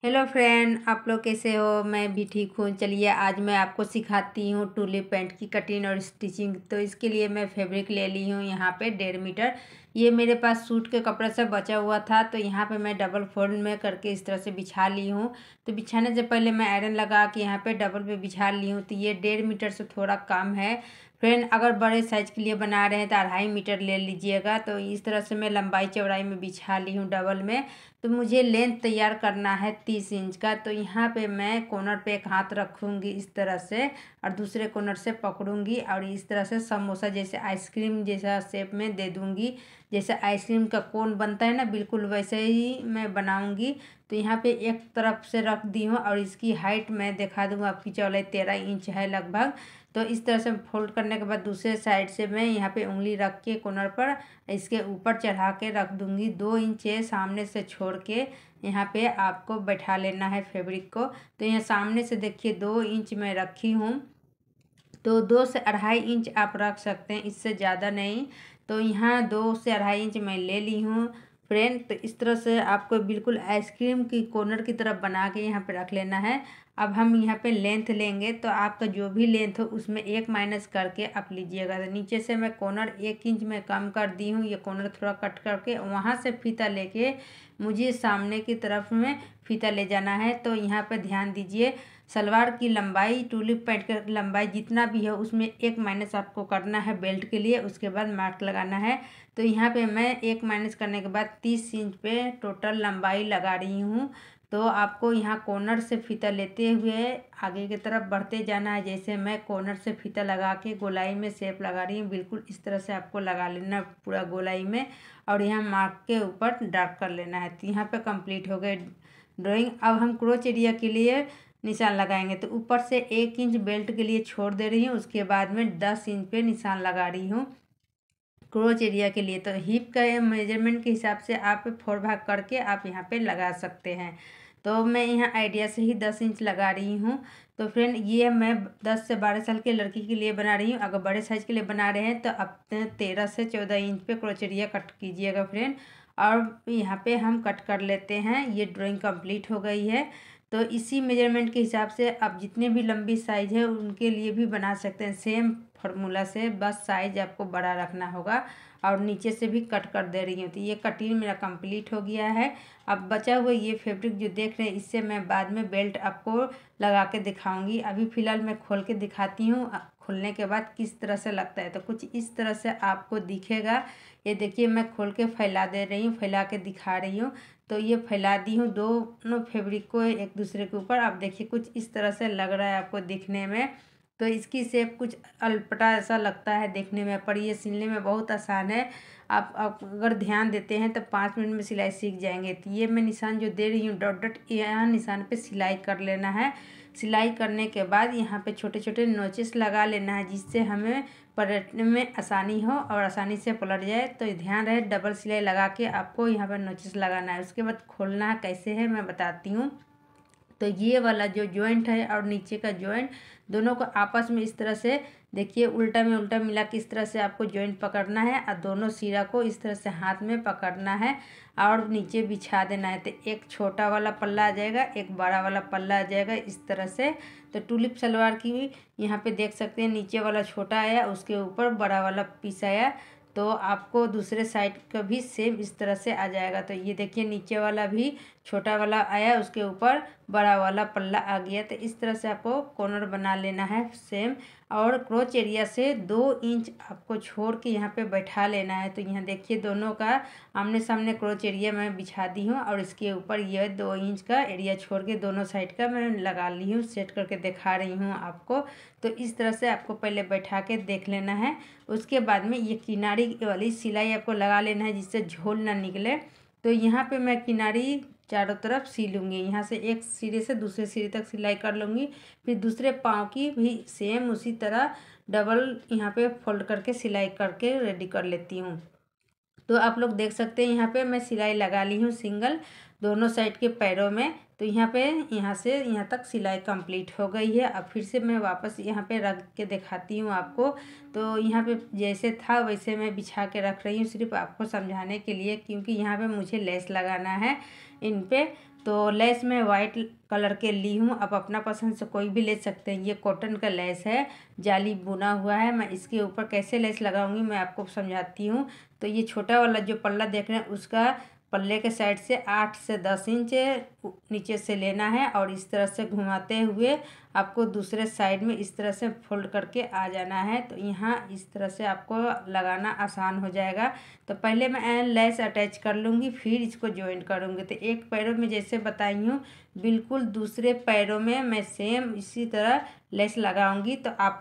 Hello friend, आप लोग कैसे हो। मैं भी ठीक हूँ। चलिए आज मैं आपको सिखाती हूँ टूलिप पैंट की कटिंग और स्टिचिंग। तो इसके लिए मैं फैब्रिक ले ली हूँ यहाँ पे 1.5 मीटर। ये मेरे पास सूट के कपड़े से बचा हुआ था, तो यहाँ पे मैं डबल फोल्ड में करके इस तरह से बिछा ली हूँ। तो बिछाने से पहले मैं आयरन लगा के यहाँ पे डबल पे बिछा ली हूँ। तो ये 1.5 मीटर से थोड़ा कम है। फ्रेंड, अगर बड़े साइज के लिए बना रहे हैं तो 2.5 मीटर ले लीजिएगा। तो इस तरह से मैं लंबाई चौड़ाई में बिछा ली हूँ डबल में। तो मुझे लेंथ तैयार करना है 30 इंच का। तो यहाँ पे मैं कॉर्नर पे एक हाथ रखूँगी इस तरह से और दूसरे कॉर्नर से पकड़ूँगी और इस तरह से समोसा जैसे आइसक्रीम जैसा शेप में दे दूँगी। जैसे आइसक्रीम का कोन बनता है ना, बिल्कुल वैसे ही मैं बनाऊँगी। तो यहाँ पे एक तरफ से रख दी हूँ और इसकी हाइट मैं दिखा दूँगा। आपकी चौड़ाई 13 इंच है लगभग। तो इस तरह से फोल्ड करने के बाद दूसरे साइड से मैं यहाँ पे उंगली रख के कॉर्नर पर इसके ऊपर चढ़ा के रख दूँगी। 2 इंच सामने से छोड़ के यहाँ पे आपको बैठा लेना है फैब्रिक को। तो यहाँ सामने से देखिए 2 इंच मैं रखी हूँ। तो 2 से 2.5 इंच आप रख सकते हैं, इससे ज़्यादा नहीं। तो यहाँ 2 से 2.5 इंच मैं ले ली हूँ फ्रेंड। तो इस तरह से आपको बिल्कुल आइसक्रीम की कॉर्नर की तरफ बना के यहाँ पे रख लेना है। अब हम यहाँ पे लेंथ लेंगे, तो आपका जो भी लेंथ हो उसमें 1 माइनस करके आप लीजिएगा। तो नीचे से मैं कॉर्नर 1 इंच में कम कर दी हूँ। ये कॉर्नर थोड़ा कट करके वहाँ से फीता लेके मुझे सामने की तरफ में फीता ले जाना है। तो यहाँ पे ध्यान दीजिए, सलवार की लंबाई टूलिप पैंट की लंबाई जितना भी है उसमें 1 माइनस आपको करना है बेल्ट के लिए। उसके बाद मार्क लगाना है। तो यहाँ पे मैं 1 माइनस करने के बाद 30 इंच पे टोटल लंबाई लगा रही हूँ। तो आपको यहाँ कॉर्नर से फीता लेते हुए आगे की तरफ बढ़ते जाना है। जैसे मैं कॉर्नर से फीता लगा के गोलाई में शेप लगा रही हूँ, बिल्कुल इस तरह से आपको लगा लेना पूरा गोलाई में। और यहाँ मार्क के ऊपर डार्क कर लेना है। तो यहाँ पे कंप्लीट हो गए ड्राइंग। अब हम क्रोच एरिया के लिए निशान लगाएंगे। तो ऊपर से 1 इंच बेल्ट के लिए छोड़ दे रही हूँ। उसके बाद में 10 इंच पे निशान लगा रही हूँ क्रोच एरिया के लिए। तो हिप का मेजरमेंट के हिसाब से आप 4 भाग करके आप यहाँ पे लगा सकते हैं। तो मैं यहाँ आइडिया से ही 10 इंच लगा रही हूँ। तो फ्रेंड, ये मैं 10 से 12 साल के लड़की के लिए बना रही हूँ। अगर बड़े साइज के लिए बना रहे हैं तो आप 13 से 14 इंच पे क्रोच एरिया कट कीजिएगा फ्रेंड। और यहाँ पे हम कट कर लेते हैं। ये ड्राइंग कंप्लीट हो गई है। तो इसी मेजरमेंट के हिसाब से आप जितने भी लंबी साइज है उनके लिए भी बना सकते हैं सेम फार्मूला से। बस साइज आपको बड़ा रखना होगा। और नीचे से भी कट कर दे रही हूँ। तो ये कटिंग मेरा कंप्लीट हो गया है। अब बचा हुआ ये फैब्रिक जो देख रहे हैं, इससे मैं बाद में बेल्ट आपको लगा के दिखाऊंगी। अभी फ़िलहाल मैं खोल के दिखाती हूँ खोलने के बाद किस तरह से लगता है। तो कुछ इस तरह से आपको दिखेगा। ये देखिए, मैं खोल के फैला दे रही हूँ, फैला के दिखा रही हूँ। तो ये फैला दी हूँ दोनों फैब्रिक को एक दूसरे के ऊपर। आप देखिए कुछ इस तरह से लग रहा है आपको दिखने में। तो इसकी शेप कुछ अलपटा ऐसा लगता है देखने में, पर ये सिलने में बहुत आसान है। आप अगर ध्यान देते हैं तो 5 मिनट में सिलाई सीख जाएंगे। तो ये मैं निशान जो दे रही हूँ डॉट डॉट, यहाँ निशान पे सिलाई कर लेना है। सिलाई करने के बाद यहाँ पे छोटे छोटे नोचेस लगा लेना है, जिससे हमें पलटने में आसानी हो और आसानी से पलट जाए। तो ध्यान रहे, डबल सिलाई लगा के आपको यहाँ पर नोचेस लगाना है। उसके बाद खोलना है कैसे है मैं बताती हूँ। तो ये वाला जो जॉइंट है और नीचे का जॉइंट, दोनों को आपस में इस तरह से देखिए उल्टा में उल्टा मिला के इस तरह से आपको जॉइंट पकड़ना है और दोनों सिरा को इस तरह से हाथ में पकड़ना है और नीचे बिछा देना है। तो एक छोटा वाला पल्ला आ जाएगा, एक बड़ा वाला पल्ला आ जाएगा इस तरह से। तो टूलिप सलवार की यहाँ पे देख सकते हैं, नीचे वाला छोटा आया, उसके ऊपर बड़ा वाला पीस आया। तो आपको दूसरे साइड का भी सेम इस तरह से आ जाएगा। तो ये देखिए, नीचे वाला भी छोटा वाला आया, उसके ऊपर बड़ा वाला पल्ला आ गया। तो इस तरह से आपको कॉर्नर बना लेना है सेम। और क्रोच एरिया से 2 इंच आपको छोड़ के यहाँ पे बैठा लेना है। तो यहाँ देखिए, दोनों का आमने सामने क्रोच एरिया मैं बिछा दी हूँ और इसके ऊपर ये 2 इंच का एरिया छोड़ के दोनों साइड का मैं लगा ली हूँ, सेट करके दिखा रही हूँ आपको। तो इस तरह से आपको पहले बैठा के देख लेना है। उसके बाद में ये किनारी वाली सिलाई आपको लगा लेना है, जिससे झोल ना निकले। तो यहाँ पे मैं किनारी चारों तरफ सिलूँगी। यहाँ से एक सिरे से दूसरे सिरे तक सिलाई कर लूँगी। फिर दूसरे पाँव की भी सेम उसी तरह डबल यहाँ पे फोल्ड करके सिलाई करके रेडी कर लेती हूँ। तो आप लोग देख सकते हैं, यहाँ पे मैं सिलाई लगा ली हूँ सिंगल दोनों साइड के पैरों में। तो यहाँ पे यहाँ से यहाँ तक सिलाई कंप्लीट हो गई है। अब फिर से मैं वापस यहाँ पे रख के दिखाती हूँ आपको। तो यहाँ पे जैसे था वैसे मैं बिछा के रख रही हूँ, सिर्फ आपको समझाने के लिए, क्योंकि यहाँ पे मुझे लेस लगाना है इन पे। तो लेस मैं वाइट कलर के ली हूँ, आप अपना पसंद से कोई भी ले सकते हैं। ये कॉटन का लेस है, जाली बुना हुआ है। मैं इसके ऊपर कैसे लेस लगाऊंगी मैं आपको समझाती हूँ। तो ये छोटा वाला जो पल्ला देख रहे हैं उसका पल्ले के साइड से 8 से 10 इंच नीचे से लेना है और इस तरह से घुमाते हुए आपको दूसरे साइड में इस तरह से फोल्ड करके आ जाना है। तो यहाँ इस तरह से आपको लगाना आसान हो जाएगा। तो पहले मैं लेस अटैच कर लूँगी, फिर इसको जॉइंट करूँगी। तो एक पैरों में जैसे बताई हूँ बिल्कुल दूसरे पैरों में मैं सेम इसी तरह लेस लगाऊंगी। तो आप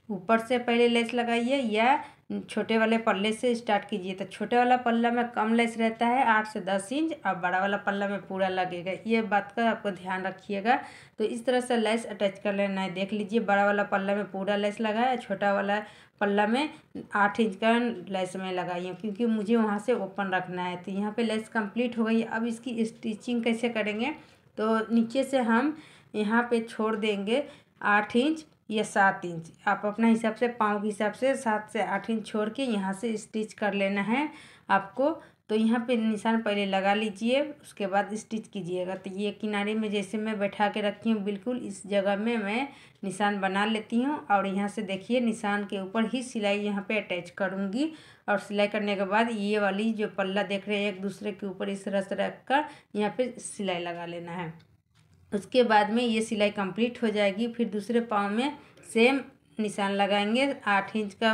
ऊपर से पहले लेस लगाइए या छोटे वाले पल्ले से स्टार्ट कीजिए। तो छोटे वाला पल्ला में कम लेस रहता है 8 से 10 इंच, और बड़ा वाला पल्ला में पूरा लगेगा। ये बात का आपको ध्यान रखिएगा। तो इस तरह से लेस अटैच कर लेना है। देख लीजिए बड़ा वाला पल्ला में पूरा लेस लगा है, छोटा वाला पल्ला में 8 इंच का लेस में लगाई हूँ क्योंकि मुझे वहाँ से ओपन रखना है। तो यहाँ पे लेस कंप्लीट हो गई। अब इसकी स्टिचिंग कैसे करेंगे, तो नीचे से हम यहाँ पे छोड़ देंगे 8 इंच या 7 इंच, आप अपना हिसाब से पाँव के हिसाब से 7 से 8 इंच छोड़ के यहाँ से स्टिच कर लेना है आपको। तो यहाँ पे निशान पहले लगा लीजिए, उसके बाद स्टिच कीजिएगा। तो ये किनारे में जैसे मैं बैठा के रखी हूँ बिल्कुल इस जगह में मैं निशान बना लेती हूँ और यहाँ से देखिए निशान के ऊपर ही सिलाई यहाँ पे अटैच करूँगी। और सिलाई करने के बाद ये वाली जो पल्ला देख रहे हैं एक दूसरे के ऊपर इस तरह से रख कर यहाँ पे सिलाई लगा लेना है। उसके बाद में ये सिलाई कंप्लीट हो जाएगी। फिर दूसरे पाँव में सेम निशान लगाएंगे। 8 इंच का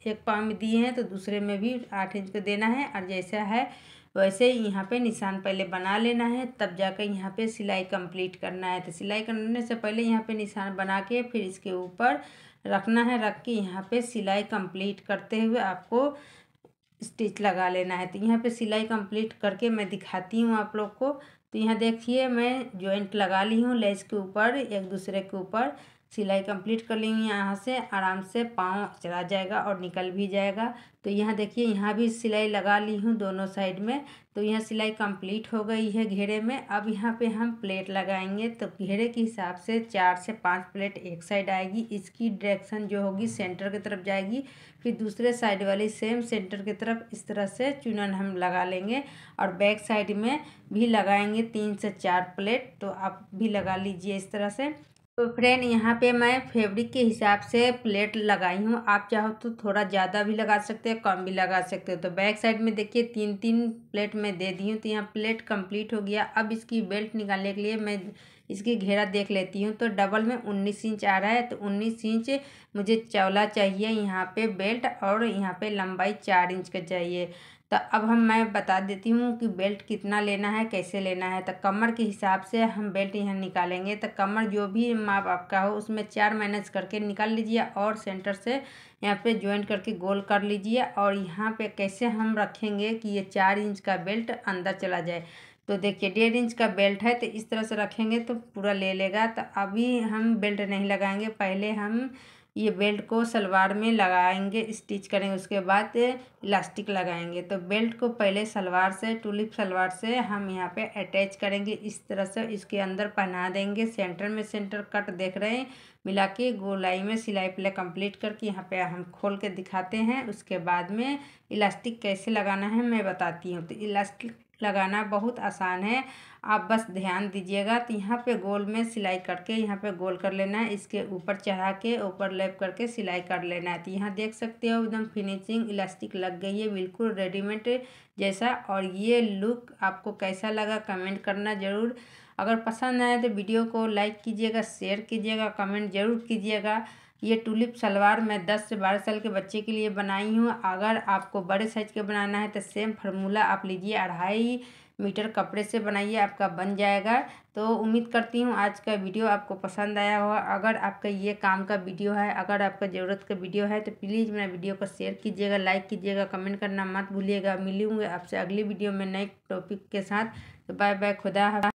एक पाँव में दिए हैं तो दूसरे में भी 8 इंच का देना है और जैसा है वैसे ही यहाँ पे निशान पहले बना लेना है, तब जाकर यहाँ पे सिलाई कंप्लीट करना है। तो सिलाई करने से पहले यहाँ पे निशान बना के फिर इसके ऊपर रखना है, रख के यहाँ पे सिलाई कंप्लीट करते हुए आपको स्टिच लगा लेना है। तो यहाँ पे सिलाई कंप्लीट करके मैं दिखाती हूँ आप लोग को। तो यहाँ देखिए मैं जॉइंट लगा ली हूँ लेस के ऊपर, एक दूसरे के ऊपर सिलाई कंप्लीट कर ली हूँ। यहाँ से आराम से पाँव चला जाएगा और निकल भी जाएगा। तो यहाँ देखिए यहाँ भी सिलाई लगा ली हूँ दोनों साइड में। तो यहाँ सिलाई कंप्लीट हो गई है घेरे में। अब यहाँ पे हम प्लेट लगाएंगे। तो घेरे के हिसाब से 4 से 5 प्लेट एक साइड आएगी, इसकी डायरेक्शन जो होगी सेंटर की तरफ जाएगी। फिर दूसरे साइड वाली सेम सेंटर की तरफ इस तरह से चुनन हम लगा लेंगे और बैक साइड में भी लगाएंगे 3 से 4 प्लेट। तो आप भी लगा लीजिए इस तरह से। तो फ्रेंड यहाँ पे मैं फैब्रिक के हिसाब से प्लेट लगाई हूँ, आप चाहो तो थोड़ा ज़्यादा भी लगा सकते हो कम भी लगा सकते हो। तो बैक साइड में देखिए 3-3 प्लेट मैं दे दी हूँ। तो यहाँ प्लेट कंप्लीट हो गया। अब इसकी बेल्ट निकालने के लिए मैं इसकी घेरा देख लेती हूँ। तो डबल में 19 इंच आ रहा है, तो 19 इंच मुझे चौड़ा चाहिए यहाँ पे बेल्ट, और यहाँ पे लंबाई 4 इंच का चाहिए। तो अब मैं बता देती हूँ कि बेल्ट कितना लेना है कैसे लेना है। तो कमर के हिसाब से हम बेल्ट यहाँ निकालेंगे। तो कमर जो भी माप आपका हो उसमें 4 माइनस करके निकाल लीजिए और सेंटर से यहाँ पे ज्वाइंट करके गोल कर लीजिए। और यहाँ पे कैसे हम रखेंगे कि ये 4 इंच का बेल्ट अंदर चला जाए। तो देखिए 1.5 इंच का बेल्ट है, तो इस तरह से रखेंगे तो पूरा ले लेगा। तो अभी हम बेल्ट नहीं लगाएंगे, पहले हम ये बेल्ट को सलवार में लगाएंगे, स्टिच करेंगे, उसके बाद इलास्टिक लगाएंगे। तो बेल्ट को पहले सलवार से टूलिप सलवार से हम यहाँ पे अटैच करेंगे, इस तरह से इसके अंदर पहना देंगे। सेंटर में सेंटर कट देख रहे हैं, मिला के गोलाई में सिलाई पहले कंप्लीट करके यहाँ पे हम खोल के दिखाते हैं। उसके बाद में इलास्टिक कैसे लगाना है मैं बताती हूँ। तो इलास्टिक लगाना बहुत आसान है, आप बस ध्यान दीजिएगा। तो यहाँ पे गोल में सिलाई करके यहाँ पे गोल कर लेना है, इसके ऊपर चढ़ा के ऊपर लैप करके सिलाई कर लेना है। तो यहाँ देख सकते हो एकदम फिनिशिंग इलास्टिक लग गई है बिल्कुल रेडीमेड जैसा। और ये लुक आपको कैसा लगा कमेंट करना ज़रूर। अगर पसंद आए तो वीडियो को लाइक कीजिएगा, शेयर कीजिएगा, कमेंट ज़रूर कीजिएगा। ये टूलिप सलवार मैं 10 से 12 साल के बच्चे के लिए बनाई हूँ। अगर आपको बड़े साइज के बनाना है तो सेम फार्मूला आप लीजिए, 2.5 मीटर कपड़े से बनाइए, आपका बन जाएगा। तो उम्मीद करती हूँ आज का वीडियो आपको पसंद आया होगा। अगर आपका ये काम का वीडियो है, अगर आपका ज़रूरत का वीडियो है तो प्लीज़ मेरा वीडियो को शेयर कीजिएगा, लाइक कीजिएगा, कमेंट करना मत भूलिएगा। मिलूँगे आपसे अगली वीडियो में नए टॉपिक के साथ। तो बाय बाय, खुदा हाफ़िज़।